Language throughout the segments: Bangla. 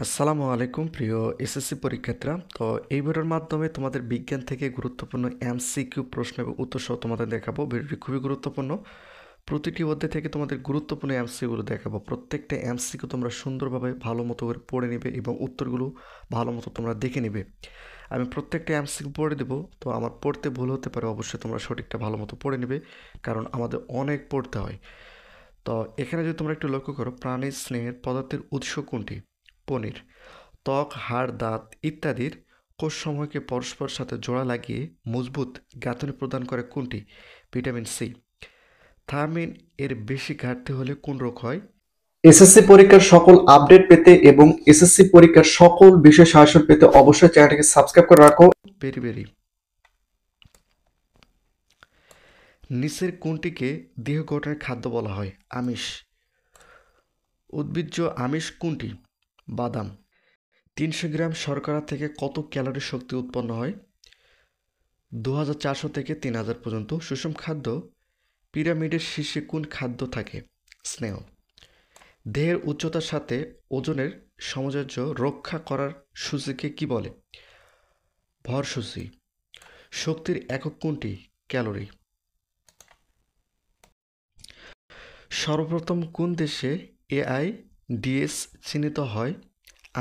আসসালামু আলাইকুম প্রিয় এসএসসি পরীক্ষার্থীরা। তো এই ভিডিওর মাধ্যমে তোমাদের বিজ্ঞান থেকে গুরুত্বপূর্ণ এমসিকিউ প্রশ্ন এবং উত্তর সহ তোমাদের দেখাবো। ভিডিওটি খুবই গুরুত্বপূর্ণ। প্রতিটি অধ্যায় থেকে তোমাদের গুরুত্বপূর্ণ এমসিকিউগুলো দেখাবো। প্রত্যেকটা এমসিকিউ তোমরা সুন্দরভাবে ভালো মতো করে পড়ে নেবে এবং উত্তরগুলো ভালো মতো তোমরা দেখে নেবে। আমি প্রত্যেকটা এমসিকিউ পড়ে দেবো, তো আমার পড়তে ভুল হতে পারে, অবশ্যই তোমরা সঠিকটা ভালো মতো পড়ে নেবে, কারণ আমাদের অনেক পড়তে হয়। তো এখানে যদি তোমরা একটু লক্ষ্য করো, প্রাণীর স্নেহের পদার্থের উৎস কোনটি? পনির। ত্বক, হাড়, দাঁত ইত্যাদির কোষসমূহকে পরস্পর সাথে জোড়া লাগিয়ে মজবুত গাঁথনি প্রদান করে কোনটি? Vitamin C. থায়ামিন এর বেশি ঘাটতি হলে কোন রোগ হয়? এসএসসি পরীক্ষার সকল আপডেট পেতে এবং এসএসসি পরীক্ষার সকল বিষয় সাহায্য পেতে অবশ্যই চ্যানেলটিকে সাবস্ক্রাইব করে রাখো। বেরি। নিচের কোনটিকে দেহ গঠনের খাদ্য বলা হয়? আমিষ। উদ্ভিজ্জ আমিষ কোনটি? বাদাম। 300 গ্রাম শর্করা থেকে কত ক্যালোরি শক্তি উৎপন্ন হয়? 2400 থেকে 3000 পর্যন্ত। সুষম খাদ্য পিরামিডের শীর্ষে কোন খাদ্য থাকে? স্নেহ। দেহের উচ্চতার সাথে ওজনের সামঞ্জস্য রক্ষা করার সূচিকে কি বলে? ভর সূচি। শক্তির একক কোনটি? ক্যালোরি। সর্বপ্রথম কোন দেশে AIDS চিহ্নিত হয়?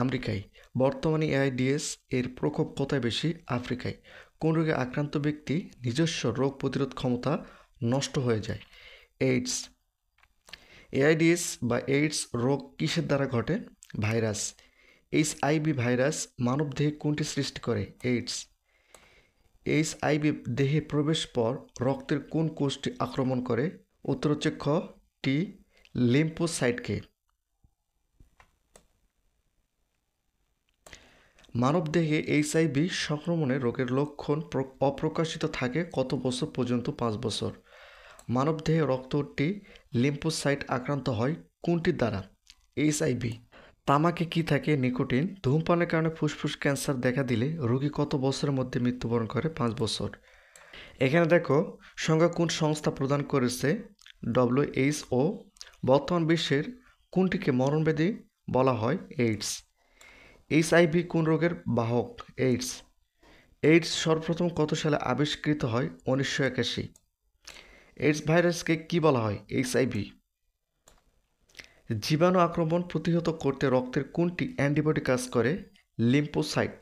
আমেরিকায়। বর্তমানে AIDS এর প্রকোপ কোথায় বেশি? আফ্রিকায়। কোন রোগে আক্রান্ত ব্যক্তি নিজস্ব রোগ প্রতিরোধ ক্ষমতা নষ্ট হয়ে যায়? এইডস। এইডস রোগ কিসের দ্বারা ঘটে? ভাইরাস। HIV ভাইরাস মানবদেহে কোনটি সৃষ্টি করে? এইডস। HIV দেহে প্রবেশ পর রক্তের কোন কোষটি আক্রমণ করে? উত্তর হচ্ছে খ, টি লিম্ফোসাইটকে। মানবদেহে HIV সংক্রমণের রোগের লক্ষণ অপ্রকাশিত থাকে কত বছর পর্যন্ত? 5 বছর। মানবদেহে রক্তটি লিম্ফোসাইট আক্রান্ত হয় কোনটির দ্বারা? HIV। তামাকে কি থাকে? নিকোটিন। ধূমপানের কারণে ফুসফুস ক্যান্সার দেখা দিলে রোগী কত বছরের মধ্যে মৃত্যুবরণ করে? 5 বছর। এখানে দেখো সংখ্যা কোন সংস্থা প্রদান করেছে? WHO। বর্তমান বিশ্বের কোনটিকে মরণব্যাধি বলা হয়? এইডস। HIV কোন রোগের বাহক? এইডস। এইডস সর্বপ্রথম কত সালে আবিষ্কৃত হয়? 1981। এইডস ভাইরাসকে কি বলা হয়? HIV। জীবাণু আক্রমণ প্রতিহত করতে রক্তের কোনটি অ্যান্টিবডি কাজ করে? লিম্ফোসাইট।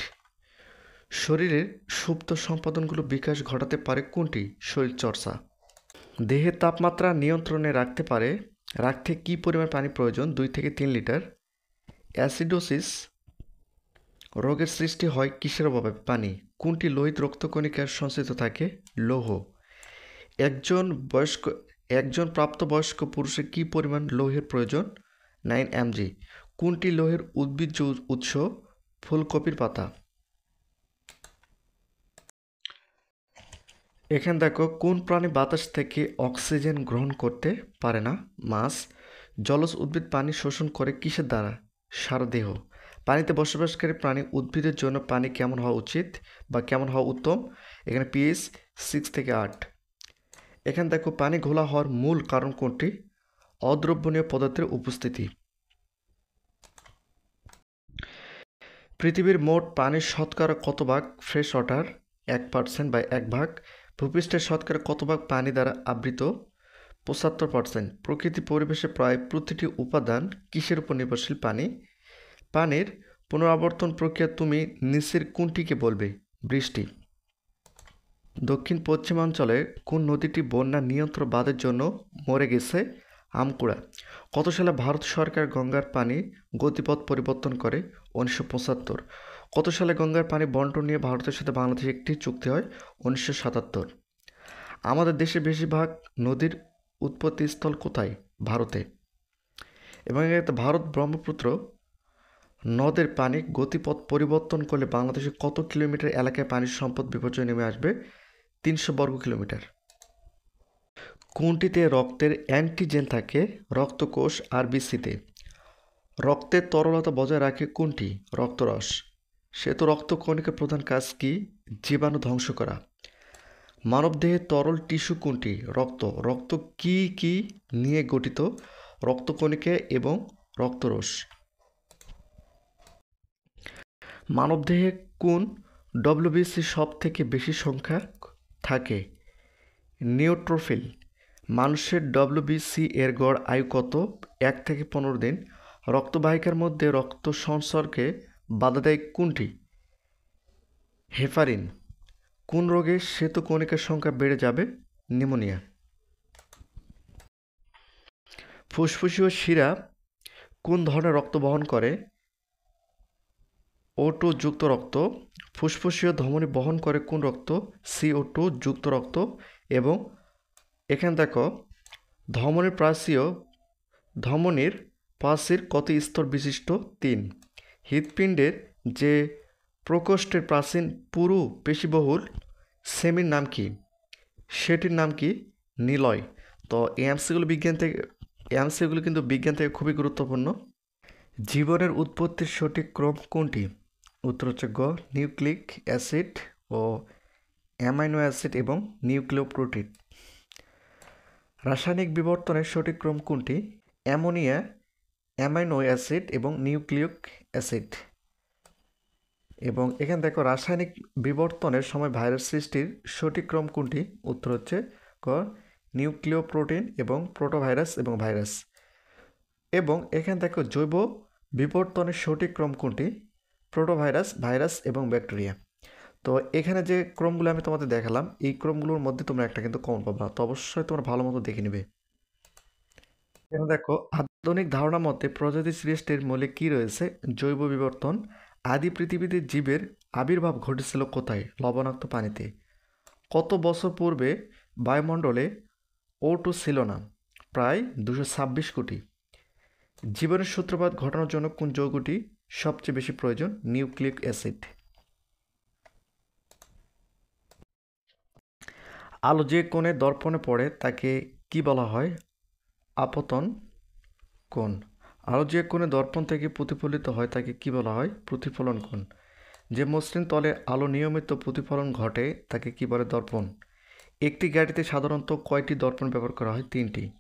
শরীরের সুপ্ত সম্পাদনগুলো বিকাশ ঘটাতে পারে কোনটি? শরীরচর্চা। দেহের তাপমাত্রা নিয়ন্ত্রণে রাখতে কী পরিমাণ পানি প্রয়োজন? 2 থেকে 3 লিটার। অ্যাসিডোসিস রোগের সৃষ্টি হয় কিসের অভাবে? পানি। কোনটি লোহিত রক্তকণিকার সঞ্চিত থাকে? লৌহ। একজন বয়স্ক একজন প্রাপ্তবয়স্ক পুরুষের কী পরিমাণ লৌহের প্রয়োজন? 9 mg। কোনটি লৌহের উদ্ভিজ্জ উৎস? ফুলকপির পাতা। এখানে দেখো কোন প্রাণী বাতাস থেকে অক্সিজেন গ্রহণ করতে পারে না? মাছ। জলজ উদ্ভিদ পানি শোষণ করে কিসের দ্বারা? সারা দেহ। পানিতে বসবাসকারী প্রাণী উদ্ভিদের জন্য পানি কেমন হওয়া উচিত বা কেমন হওয়া উত্তম? এখানে pH 6 থেকে 8। এখানে দেখো পানি ঘোলা হওয়ার মূল কারণ কোনটি? অদ্রবণীয় পদার্থের উপস্থিতি। পৃথিবীর মোট পানির শতকরা কত ভাগ ফ্রেশ ওয়াটার? 1% বা 1 ভাগ। ভূপৃষ্ঠের শতকরা কত ভাগ পানি দ্বারা আবৃত? 75%। প্রকৃতি পরিবেশে প্রায় প্রতিটি উপাদান কিসের উপর নির্ভরশীল? পানি। পানির পুনরাবর্তন প্রক্রিয়া তুমি নিচের কোনটিকে বলবে? বৃষ্টি। দক্ষিণ পশ্চিমাঞ্চলে কোন নদীটি বন্যা নিয়ন্ত্রণ বাঁধের জন্য মরে গেছে? আমকুড়া। কত সালে ভারত সরকার গঙ্গার পানি গতিপথ পরিবর্তন করে? 1975। কত সালে গঙ্গার পানি বন্টন নিয়ে ভারতের সাথে বাংলাদেশের একটি চুক্তি হয়? 1977। আমাদের দেশের বেশিরভাগ নদীর উৎপত্তিস্থল কোথায়? ভারতে। এবং এতে ভারত ব্রহ্মপুত্র নদের পানি গতিপথ পরিবর্তন করলে বাংলাদেশে কত কিলোমিটার এলাকায় পানির সম্পদ বিপর্যয় নেমে আসবে? 300 বর্গ কিলোমিটার। কোনটিতে রক্তের অ্যান্টিজেন থাকে? রক্তকোষ RBCতে। রক্তের তরলতা বজায় রাখে কোনটি? রক্তরস। শ্বেত রক্তকণিকার প্রধান কাজ কি? জীবাণু ধ্বংস করা। মানবদেহে তরল টিস্যু কোনটি? রক্ত। রক্ত কি কি নিয়ে গঠিত? রক্তকণিকা এবং রক্তরস। মানবদেহে কোন ডব্লিউবিসি সব থেকে বেশি সংখ্যা থাকে? নিউট্রোফিল। মানুষের ডব্লিউবিসি এর গড় আয়ু কত? 1 থেকে 15 দিন। রক্তবাহিকার মধ্যে রক্ত সঞ্চারকে বাধা দেয় কোনটি? হেপারিন। কোন রোগে শ্বেতকণিকার সংখ্যা বেড়ে যাবে? নিউমোনিয়া। ফুসফুসীয় শিরা কোন ধরনের রক্ত বহন করে? O2 যুক্ত রক্ত। ফুসফুসীয় ধমনী বহন করে কোন রক্ত? CO2 যুক্ত রক্ত। এবং এখানে দেখো ধমনীর প্রাচীর কত স্তর বিশিষ্ট? 3। হৃৎপিণ্ডের যে প্রকোষ্ঠের প্রাচীন পুরু পেশিবহুল সেমির নাম কি? সেটির নাম কি? নিলয়। তো এই এমসিগুলো কিন্তু বিজ্ঞান থেকে খুবই গুরুত্বপূর্ণ। জীবনের উৎপত্তির সঠিক ক্রম কোনটি? উত্তর হচ্ছে গ নিউক্লিক অ্যাসিড ও অ্যামাইনো অ্যাসিড এবং নিউক্লিওপ্রোটিন। রাসায়নিক বিবর্তনের সঠিক ক্রম কোনটি? অ্যামোনিয়া, অ্যামাইনো অ্যাসিড এবং নিউক্লিক অ্যাসিড। এবং এখানে দেখো রাসায়নিক বিবর্তনের সময় ভাইরাস সৃষ্টির সঠিক ক্রম কোনটি? উত্তর হচ্ছে ক নিউক্লিওপ্রোটিন এবং প্রোটোভাইরাস এবং ভাইরাস। এবং এখানে দেখো জৈব বিবর্তনের সঠিক ক্রম কোনটি? প্রোটোভাইরাস, ভাইরাস এবং ব্যাকটেরিয়া। তো এখানে যে ক্রমগুলো আমি তোমাদের দেখালাম এই ক্রমগুলোর মধ্যে তোমরা একটা কিন্তু কমন পাবা, তো অবশ্যই তোমরা ভালো মতো দেখে নেবে। এখানে দেখো আধুনিক ধারণা মতে প্রজাতি সৃষ্টির মূলে কি রয়েছে? জৈব বিবর্তন। আদি পৃথিবীতে জীবের আবির্ভাব ঘটেছিল কোথায়? লবণাক্ত পানিতে। কত বছর পূর্বে বায়ুমণ্ডলে O2 ছিল না? প্রায় 226 কোটি। জীবনের সূত্রপাত ঘটানোর জন্য কোন যৌগটি সবচেয়ে বেশি প্রয়োজন? Nucleic acid. আলো যে কোণে দর্পণে পড়ে তাকে কি বলা হয়? আপতন কোণ। আলো যে কোণে দর্পণ থেকে প্রতিফলিত হয় তাকে কি বলা হয়? প্রতিফলন কোণ। যে মসৃণ তলে আলো নিয়মিত প্রতিফলন ঘটে তাকে কি বলে? দর্পণ। একটি গাড়িতে সাধারণত কয়টি দর্পণ ব্যবহার করা হয়? 3টি।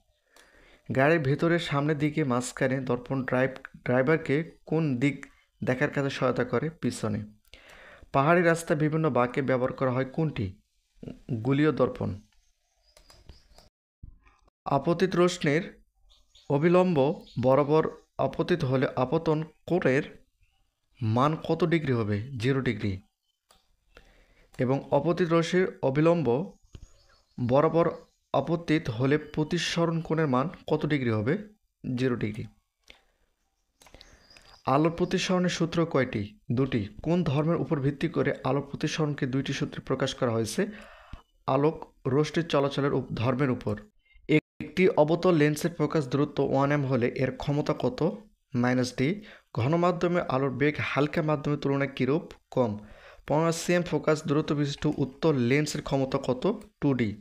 গাড়ির ভেতরের সামনের দিকে মাঝখানে দর্পণ ড্রাইভারকে কোন দিক দেখার কাজে সহায়তা করে? পিছনে। পাহাড়ি রাস্তায় বিভিন্ন বাঁকে ব্যবহার করা হয় কোনটি? গোলীয় দর্পণ। আপতিত রশ্মির অবিলম্ব বরাবর আপতিত হলে আপতন কোণের মান কত ডিগ্রি হবে? 0 ডিগ্রি। এবং অপতিত রশ্মির অবিলম্ব বরাবর আপতিত হলে প্রতিসরণ কোণের মান কত ডিগ্রি হবে? 0 ডিগ্রি। আলোর প্রতিসরণের সূত্র কয়টি? 2টি। কোন ধর্মের উপর ভিত্তি করে আলোর প্রতিসরণকে 2টি সূত্রে প্রকাশ করা হয়েছে? আলোক রশ্মির চলাচলের ধর্মের উপর। একটি অবতল লেন্সের ফোকাস দূরত্ব 1m হলে এর ক্ষমতা কত? -d। ঘনমাধ্যমে আলোর বেগ হালকা মাধ্যমের তুলনায় কিরূপ? কম। 15 cm ফোকাস দূরত্ব বিশিষ্ট উত্তল লেন্সের ক্ষমতা কত? 2d।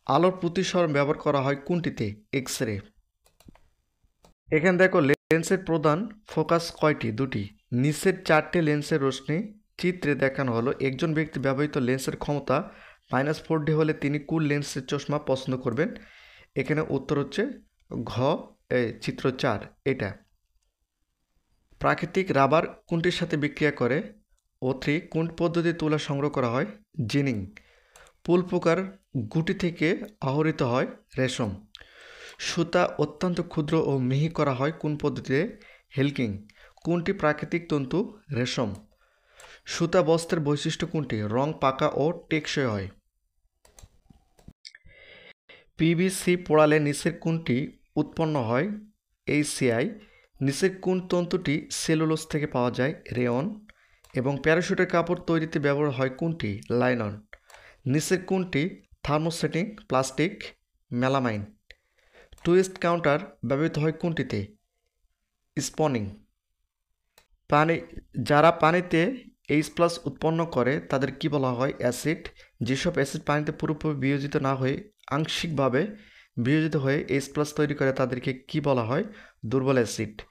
আলোর প্রতিসরণ ব্যবহার করা হয় কোনটিতে? X ray. এখানে দেখো লেন্সের প্রধান ফোকাস কয়টি? 2টি। নিচের 4টে লেন্সের রশ্মি চিত্রে দেখানো হলো। একজন ব্যক্তি ব্যবহৃত লেন্সের ক্ষমতা -4d হলে তিনি কোন লেন্সের চশমা পছন্দ করবেন? এখানে উত্তর হচ্ছে ঘ চিত্র 4 এটা। প্রাকৃতিক রাবার কোনটির সাথে বিক্রিয়া করে? O3। কোন পদ্ধতিতে তুলা সংগ্রহ করা হয়? জিনিং। পুল পোকার গুটি থেকে আহরিত হয় রেশম। সুতা অত্যন্ত ক্ষুদ্র ও মিহি করা হয় কোন পদ্ধতিতে? হেলকিং। কোনটি প্রাকৃতিক তন্তু? রেশম। সুতা বস্ত্রের বৈশিষ্ট্য কোনটি? রং পাকা ও টেকসই হয়। পিভিসি পোড়ালে নিচের কোনটি উৎপন্ন হয়? HCl। নিচের কোন তন্তুটি সেলুলোজ থেকে পাওয়া যায়? রেয়ন। এবং প্যারাশুটের কাপড় তৈরিতে ব্যবহার হয় কোনটি? লাইলন। নিচের কোনটি thermosetting plastic? Melamine. Twist counter ব্যবহৃত হয় কোনটিতে? স্পনিং। যারা পানিতে H+ উৎপন্ন করে তাদের কি বলা হয়? অ্যাসিড। যেসব অ্যাসিড পানিতে পুরোপুরি বিয়োজিত না হয়ে আংশিকভাবে বিয়োজিত হয়ে H+ তৈরি করে তাদেরকে কি বলা হয়? দুর্বল অ্যাসিড।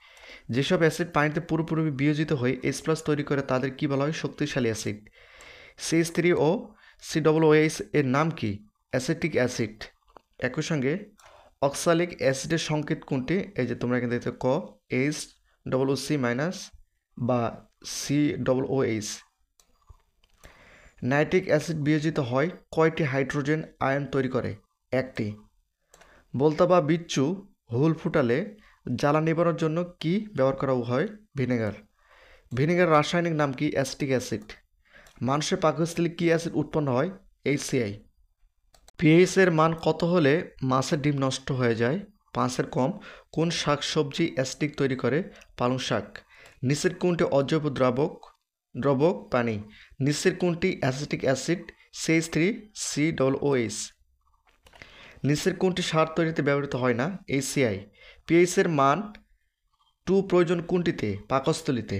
যেসব অ্যাসিড পানিতে পুরোপুরি বিয়োজিত হয়ে H+ তৈরি করে তাদের কি বলা হয়? শক্তিশালী অ্যাসিড। CH3O COOH এর নাম কি? Acetic acid. একই সঙ্গে অক্সালিক অ্যাসিডের সংকেত কোনটি? এই যে তোমরা এখানে দেখতে ক HCC- বা COOH। নাইট্রিক অ্যাসিড বিয়োজিত হয় কয়টি হাইড্রোজেন আয়ন তৈরি করে? একটি। বলতা বা বিচ্ছু হুল ফুটালে জ্বালা নেভানোর জন্য কি ব্যবহার করা হয়? ভিনেগার। ভিনেগার রাসায়নিক নাম কি? Acetic acid. মানুষের পাকস্থলী কি অ্যাসিড উৎপন্ন হয়? HCl। pH এর মান কত হলে মাছের ডিম নষ্ট হয়ে যায়? 5-এর কম। কোন শাক সবজি অ্যাসিডিক তৈরি করে? পালং শাক। নিচের কোনটি অজৈব দ্রবক? পানি। নিচের কোনটি অ্যাসিটিক অ্যাসিড? CH3COOH। নিচের কোনটি সার তৈরিতে ব্যবহৃত হয় না? HCl। pH এর মান 2 প্রয়োজন কোনটিতে? পাকস্থলীতে।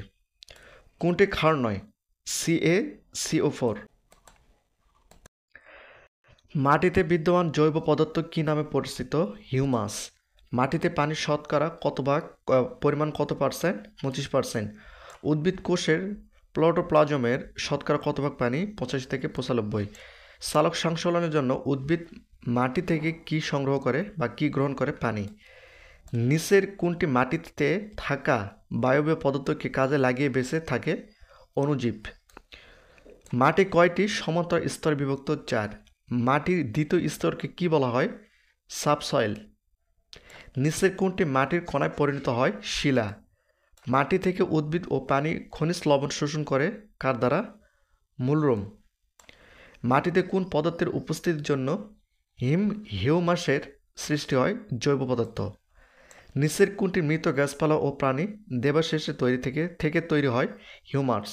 কোনটি ক্ষার নয়? CaCO4। মাটিতে বিদ্যমান জৈব পদার্থ কি নামে পরিচিত? হিউমাস। মাটিতে পানির শতকরা পরিমাণ কত পার্সেন্ট? 25%। উদ্ভিদ কোষের প্লোটোপ্লাজমের শতকরা কত ভাগ পানি? 85-95। সালোক সংশ্লেষণের জন্য উদ্ভিদ মাটি থেকে কি সংগ্রহ করে বা কি গ্রহণ করে? পানি। নিচের কোনটি মাটিতে থাকা বায়বীয় পদার্থকে কাজে লাগিয়ে বেঁচে থাকে? অণুজীব। মাটি কয়টি সমান্তরাল স্তরে বিভক্ত? 4। মাটির দ্বিতীয় স্তরকে কি বলা হয়? সাবসয়েল। নিচের কোনটি মাটির কণায় পরিণত হয়? শিলা। মাটি থেকে উদ্ভিদ ও পানি খনিজ লবণ শোষণ করে কার দ্বারা? মূলরোম। মাটিতে কোন পদার্থের উপস্থিতির জন্য হিউমাসের সৃষ্টি হয়? জৈব পদার্থ। নিচের কোনটি মৃত গাছপালা ও প্রাণী দেবাবশেষের থেকে তৈরি হয়? হিউমাস।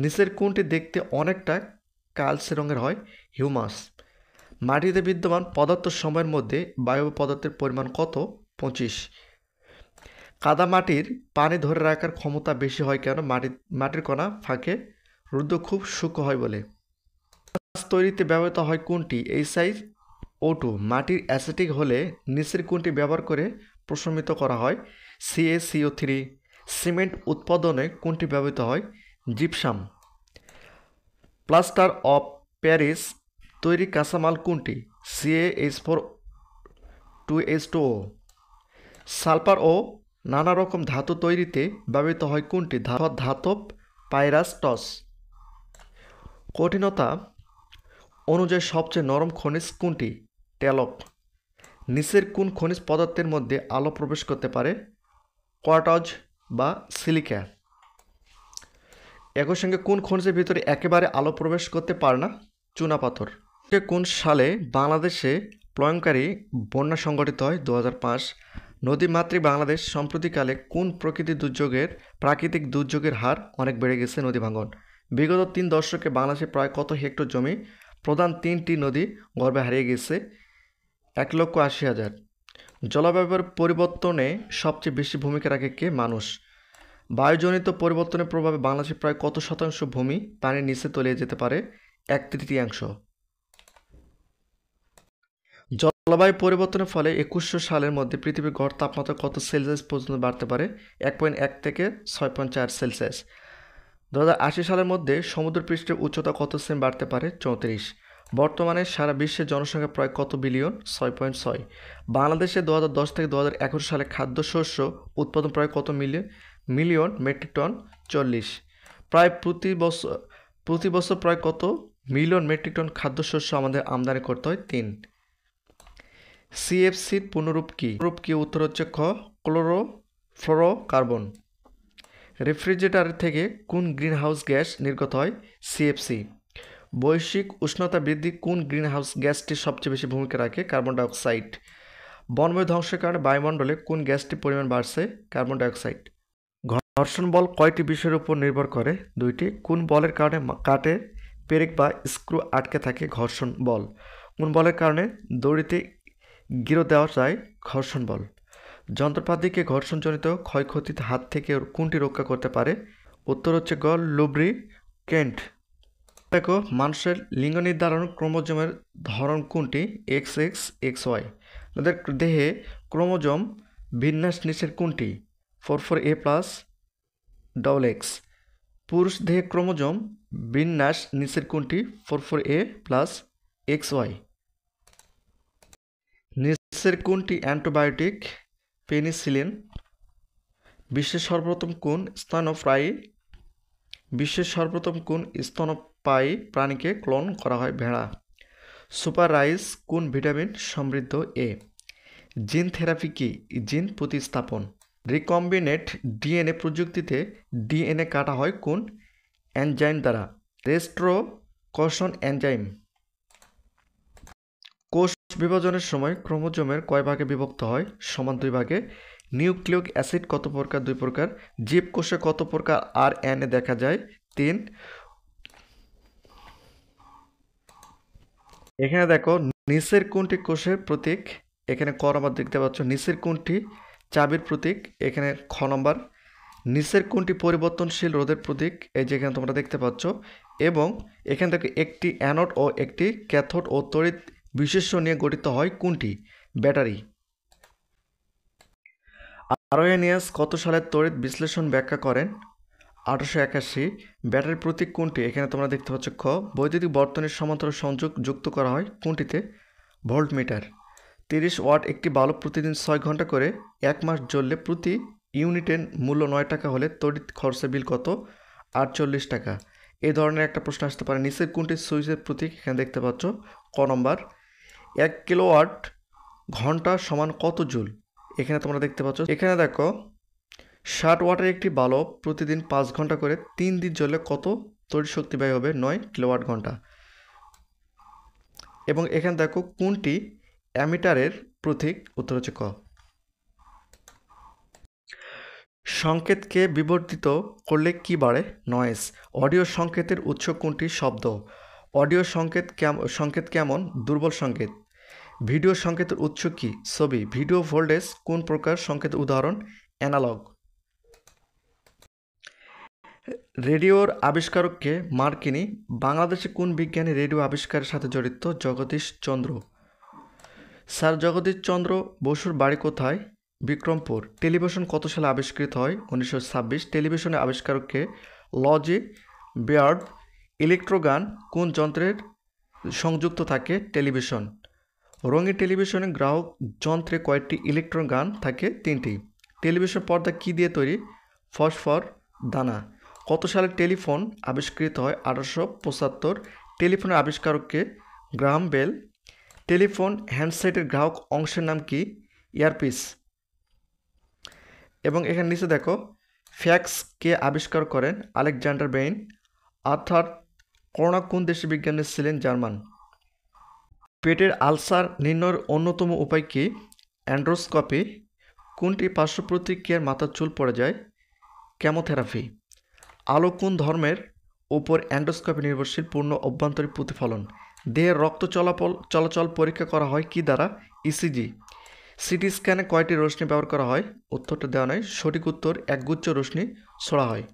নিচের কোনটি দেখতে অনেকটা কালচে রঙের হয়? হিউমাস। মাটিতে বিদ্যমান পদার্থ সময়ের মধ্যে বায়বীয় পদার্থের পরিমাণ কত? 25। কাদা মাটির পানি ধরে রাখার ক্ষমতা বেশি হয় কেন? মাটির কণা ফাঁকে রুদ্র খুব সূক্ষ্ম হয় বলে। মাছ তৈরিতে ব্যবহৃত হয় কোনটি? HiO2। মাটির অ্যাসিডিক হলে নিচের কোনটি ব্যবহার করে প্রশমিত করা হয়? CaCO3। সিমেন্ট উৎপাদনে কোনটি ব্যবহৃত হয়? জিপসাম। প্লাস্টার অফ প্যারিস তৈরি কাঁচামাল কোনটি? CaH4 2H2O। সালফার ও নানা রকম ধাতু তৈরিতে ব্যবহৃত হয় কোনটি? ধাতব পাইরাসটস। কঠিনতা অনুযায়ী সবচেয়ে নরম খনিজ কোনটি? ট্যালক। নিচের কোন খনিজ পদার্থের মধ্যে আলো প্রবেশ করতে পারে? কোয়ার্টজ বা সিলিকা। একই সঙ্গে কোন খনিজের ভিতরে একেবারে আলো প্রবেশ করতে পারে না? চুনাপাথর। কোন সালে বাংলাদেশে প্রলয়ঙ্করী বন্যা সংঘটিত হয়? 2005। নদীমাতৃক বাংলাদেশ সম্প্রতিকালে কোন প্রাকৃতিক দুর্যোগের হার অনেক বেড়ে গেছে? নদী ভাঙন। বিগত 3 দশকে বাংলাদেশে প্রায় কত হেক্টর জমি প্রধান 3টি নদী গর্ভে হারিয়ে গেছে? 1,80,000। জলবায়ুর পরিবর্তনে সবচেয়ে বেশি ভূমিকা রাখে কে? মানুষ। বায়ুজনিত পরিবর্তনের প্রভাবে বাংলাদেশে প্রায় কত শতাংশ ভূমি পানির নিচে তলিয়ে যেতে পারে? 1/3। জলবায়ু পরিবর্তনের ফলে 2100 সালের মধ্যে পৃথিবীর গড় তাপমাত্রা কত সেলসিয়াস পর্যন্ত বাড়তে পারে? 1.1 থেকে 6.4 সেলসিয়াস। 2080 সালের মধ্যে সমুদ্রপৃষ্ঠের উচ্চতা কত সেমি বাড়তে পারে? 34। বর্তমানে সারা বিশ্বের জনসংখ্যা প্রায় কত বিলিয়ন? 6.6। বাংলাদেশে 2010 থেকে 2011 সালে খাদ্যশস্য উৎপাদন প্রায় কত মিলিয়ন মেট্রিক টন? 40। প্রায় প্রতি বছর প্রায় কত মিলিয়ন মেট্রিক টন খাদ্যশস্য আমাদের আমদানি করতে হয়? 3। CFCর পূর্ণরূপ কি? উত্তর হচ্ছে খ, ক্লোরোফ্লোরোকার্বন। রেফ্রিজারেটর থেকে কোন গ্রিনহাউস গ্যাস নির্গত হয়? CFC। বৈশ্বিক উষ্ণতা বৃদ্ধি কোন গ্রিনহাউস গ্যাসটির সবচেয়ে বেশি ভূমিকা রাখে? Carbon dioxide. বনভূমি ধ্বংসের কারণে বায়ুমণ্ডলে কোন গ্যাসটির পরিমাণ বাড়ছে? Carbon dioxide. ঘর্ষণ বল কয়টি বিষয়ের উপর নির্ভর করে? 2টি। কোন বলের কারণে কাঠে পেরেক বা স্ক্রু আটকে থাকে? ঘর্ষণ বল। কোন বলের কারণে দড়িতে গিরো দেওয়া যায়? ঘর্ষণ বল। যন্ত্রপাতিকে ঘর্ষণজনিত ক্ষয়ক্ষতির হাত থেকে কোনটি রক্ষা করতে পারে? উত্তর হচ্ছে গ, লুব্রিকেন্ট। দেখো, মানুষের লিঙ্গ নির্ধারণ ক্রোমোজোমের ধরন কোনটি? XX XY। আমাদের দেহে ক্রোমোজোম বিন্যাস নিচের কোনটি? 44A+XX। পুরুষ দেহে ক্রোমোজোম বিন্যাস নিচের কোনটি? 44A+XY। নিচের কোনটি অ্যান্টিবায়োটিক? পেনিসিলিন। বিশ্বের সর্বপ্রথম কোন স্তন্যপায়ী বিশ্বের সর্বপ্রথম কোন স্তন্যপায়ী প্রাণীকে ক্লোন করা হয়? ভেড়া। সুপার রাইস কোন ভিটামিন সমৃদ্ধ? এ। জিন থেরাপি কি? জিন প্রতিস্থাপন। রিকম্বিনেন্ট ডিএনএ প্রযুক্তিতে ডিএনএ কাটা হয় কোন এনজাইম দ্বারা? রেস্ট্রোকশন এনজাইম। কোষ বিভাজনের সময় ক্রোমোজোমের কয় ভাগে বিভক্ত হয়? সমান 2 ভাগে। নিউক্লিক অ্যাসিড কত প্রকার? 2 প্রকার। জীবকোষে কত প্রকার আরএনএ দেখা যায়? 3। এখানে দেখো নিচের কোনটি কোষের প্রতীক? এখানে ক নম্বর দেখতে পাচ্ছ। নিচের কোনটি চাবির প্রতীক? এখানে খ নম্বর। নিচের কোনটি পরিবর্তনশীল রোধের প্রতীক? এই যেখানে তোমরা দেখতে পাচ্ছ। এবং এখান থেকে একটি অ্যানোড ও একটি ক্যাথোড ও তড়িৎ বিশেষ্য নিয়ে গঠিত হয় কোনটি? ব্যাটারি। আরোহেনিয়াস কত সালে তড়িৎ বিশ্লেষণ ব্যাখ্যা করেন? 1881। ব্যাটারির প্রতীক কোনটি? এখানে তোমরা দেখতে পাচ্ছ খ। বৈদ্যুতিক বর্তনীর সমান্তরাল সংযোগ যুক্ত করা হয় কোনটিতে? ভোল্টমিটার। 30 ওয়াট একটি বাল্ব প্রতিদিন 6 ঘন্টা করে 1 মাস জ্বললে প্রতি ইউনিটের মূল্য 9 টাকা হলে তড়িৎ খরচের বিল কত? 48 টাকা। এই ধরনের একটা প্রশ্ন আসতে পারে। নিচের কোনটি সুইচের প্রতীক? এখানে দেখতে পাচ্ছ ক নম্বর। 1 কিলোওয়াট ঘন্টা সমান কত জুল? এখানে তোমরা দেখতে পাচ্ছ। এখানে দেখো 60 ওয়াটের একটি বাল্ব প্রতিদিন 5 ঘন্টা করে 3 দিন জ্বললে কত তড়িৎ শক্তি ব্যয় হবে? 9 কিলোওয়াট ঘন্টা। এবং এখানে দেখো কোনটি অ্যামিটারের প্রতীক? উত্তর হচ্ছে ক। সংকেতকে বিবর্তিত করলে কি বাড়ে? নয়েজ। অডিও সংকেতের উৎস কোনটি? শব্দ। অডিও সংকেত কেমন? দুর্বল সংকেত। ভিডিও সংকেতের উৎস কি? ছবি। ভিডিও ভোল্টেজ কোন প্রকার সংকেতের উদাহরণ? অ্যানালগ। রেডিওর আবিষ্কারককে? মার্কিনী। বাংলাদেশে কোন বিজ্ঞানী রেডিও আবিষ্কারের সাথে জড়িত? জগদীশ চন্দ্র। স্যার জগদীশ চন্দ্র বসুর বাড়ি কোথায়? বিক্রমপুর। টেলিভিশন কত সালে আবিষ্কৃত হয়? 1926। টেলিভিশনের আবিষ্কারককে? লজি বেয়ার্ড। ইলেকট্রোগান কোন যন্ত্রের সংযুক্ত থাকে? টেলিভিশন। রঙিন টেলিভিশনে গ্রাহক যন্ত্রে কয়েকটি ইলেকট্রন গান থাকে? 3টি। টেলিভিশন পর্দা কী দিয়ে তৈরি? ফসফর দানা। কত সালে টেলিফোন আবিষ্কৃত হয়? 1875। টেলিফোনের আবিষ্কারককে? Graham Bell. টেলিফোন হ্যান্ডসেটের গ্রাহক অংশের নাম কি? ইয়ারপিস। এবং এখানে নিচে দেখো ফ্যাক্স কে আবিষ্কার করেন? আলেকজান্ডার বেইন। অর্থাৎ করোনা কোন দেশের বিজ্ঞানী ছিলেন? জার্মান। পেটের আলসার নির্ণয়ের অন্যতম উপায় কি? অ্যান্ড্রোস্কোপি। কোনটি পার্শ্ব প্রতিক্রিয়ার মাথার চুল পড়ে যায়? কেমোথেরাপি। আলো কোন ধর্মের উপর অ্যান্ডোস্কোপি নির্ভরশীল পূর্ণ অভ্যন্তরীণ প্রতিফলন? দেহের রক্ত চলাচল পরীক্ষা করা হয় কি দ্বারা? ইসিজি। সিটি স্ক্যানে কয়টি রশ্মি ব্যবহার করা হয়? উত্তরটা দেওয়া নয়। সঠিক উত্তর একগুচ্ছ রশ্মি ছোড়া হয়।